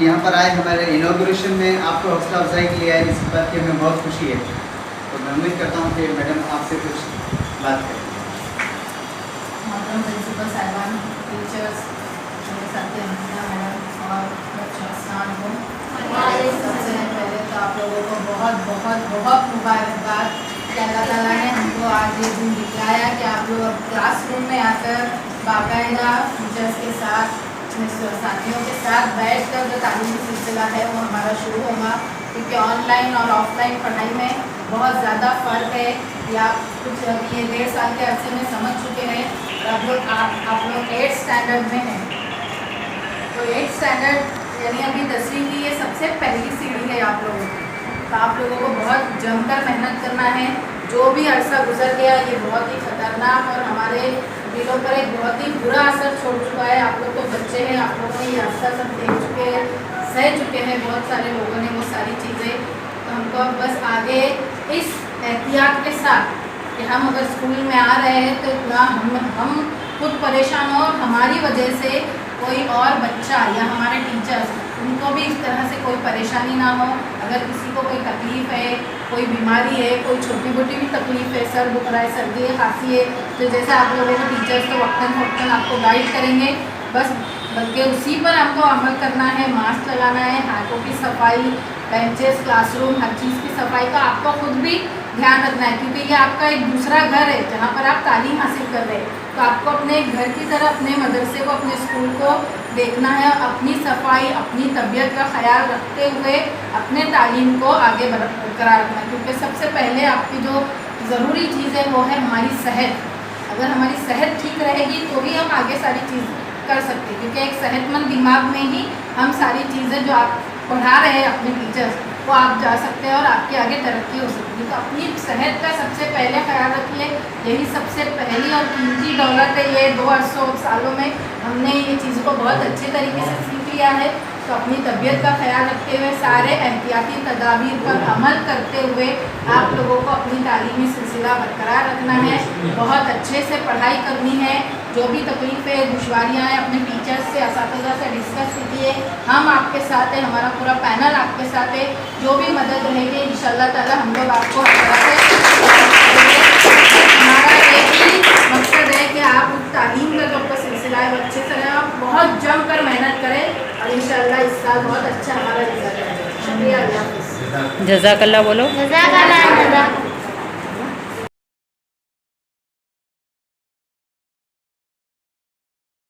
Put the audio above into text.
यहाँ पर आए हमारे इनॉग्रेशन में आपको हौसला अफजाई के लिए आए, इस बात की हमें बहुत खुशी है। तो मैं उम्मीद करता हूँ कि मैडम आपसे कुछ बात करें। मोहतरम प्रिंसिपल साहिबान, टीचर्स, मेरे साथी हमीदा मैडम और बच्चों अस्सलाम वालेकुम। सबसे पहले तो आप लोगों को बहुत बहुत बहुत मुबारकबाद कि अल्लाह ताला ने हमको आज ये दिन दिखाया कि आप लोग अब क्लासरूम में आकर बाकायदा टीचर्स के साथ, साथियों के साथ बैठकर जो तालीमी सिलसिला है वो हमारा शुरू होगा, क्योंकि ऑनलाइन और ऑफलाइन पढ़ाई में बहुत ज़्यादा फ़र्क है। या कुछ अभी ये 1.5 साल के अरसे में समझ चुके हैं। अब लोग आप लोग 8th स्टैंडर्ड में हैं, तो 8th स्टैंडर्ड यानी अभी 10वीं की ये सबसे पहली सीढ़ी है आप लोगों की। तो आप लोगों को बहुत जमकर मेहनत करना है। जो भी अरसा गुजर गया ये बहुत ही ख़तरनाक और हमारे दिलों पर एक बहुत ही बुरा असर छोड़ चुका है। आप लोग तो बच्चे हैं, आप लोगों ने ये अरसा सब देख चुके हैं, सह चुके हैं बहुत सारे लोगों ने वो सारी चीज़ें। तो हमको अब बस आगे इस एहतियात के साथ कि हम अगर स्कूल में आ रहे हैं तो ना हम खुद परेशान हो और हमारी वजह से कोई और बच्चा या हमारे टीचर्स उनको भी इस तरह से कोई परेशानी ना हो। अगर किसी को कोई तकलीफ़ है, कोई बीमारी है, कोई छोटी मोटी भी तकलीफ़ है, सर दुख रहा है, सर्दी है, खांसी है, तो जैसे आप लोगों को टीचर्स तो वक्तन फ़ौक्तन आपको गाइड करेंगे, बस बल्कि उसी पर हमको अमल करना है। मास्क लगाना है, हाथों की सफाई, बेंचेस, क्लासरूम, हर चीज़ की सफाई का आपको खुद भी ध्यान रखना है, क्योंकि ये आपका एक दूसरा घर है जहाँ पर आप तालीम हासिल कर रहे हैं। तो आपको अपने घर की तरह अपने मदरसे को, अपने स्कूल को देखना है, अपनी सफाई, अपनी तबीयत का ख्याल रखते हुए अपने तालीम को आगे बरकरार रखना है, क्योंकि सबसे पहले आपकी जो ज़रूरी चीज़ है वो है हमारी सेहत। अगर हमारी सेहत ठीक रहेगी तो भी हम आगे सारी चीज़ कर सकते हैं, क्योंकि एक सेहतमंद दिमाग में ही हम सारी चीज़ें जो आप पढ़ा रहे हैं अपने टीचर्स वो आप जा सकते हैं और आपकी आगे तरक्की हो सकती है। तो अपनी सेहत का सबसे पहले ख्याल रखिए, यही सबसे पहली और कीमती दौलत है। ये 200 सालों में हमने ये चीज़ को बहुत अच्छे तरीके से सीख लिया है। तो अपनी तबीयत का ख्याल रखते हुए सारे एहतियाती तदाबीर पर अमल करते हुए आप लोगों को अपनी तालीमी सिलसिला बरकरार रखना है, बहुत अच्छे से पढ़ाई करनी है। जो भी तकलीफ़ें, दुश्वारियाँ हैं अपने टीचर्स से, असातिज़ा से डिस्कस कीजिए। हम आपके साथ हैं, हमारा पूरा पैनल आपके साथ है। जो भी मदद रहेगी इंशाअल्लाह ताला हम लोग आपको हर तरह से हमारा एक ही मकसद है कि आप उस तालीम का जो आपका सिलसिला है वो अच्छे से आप बहुत जम कर मेहनत करें और इंशाअल्लाह इस साल बहुत अच्छा हमारा रिजल्ट है। शुक्रिया, अल्लाह हाफ़िज़। जज़ाकल्लाह बोलो। जज़ाकल्लाह।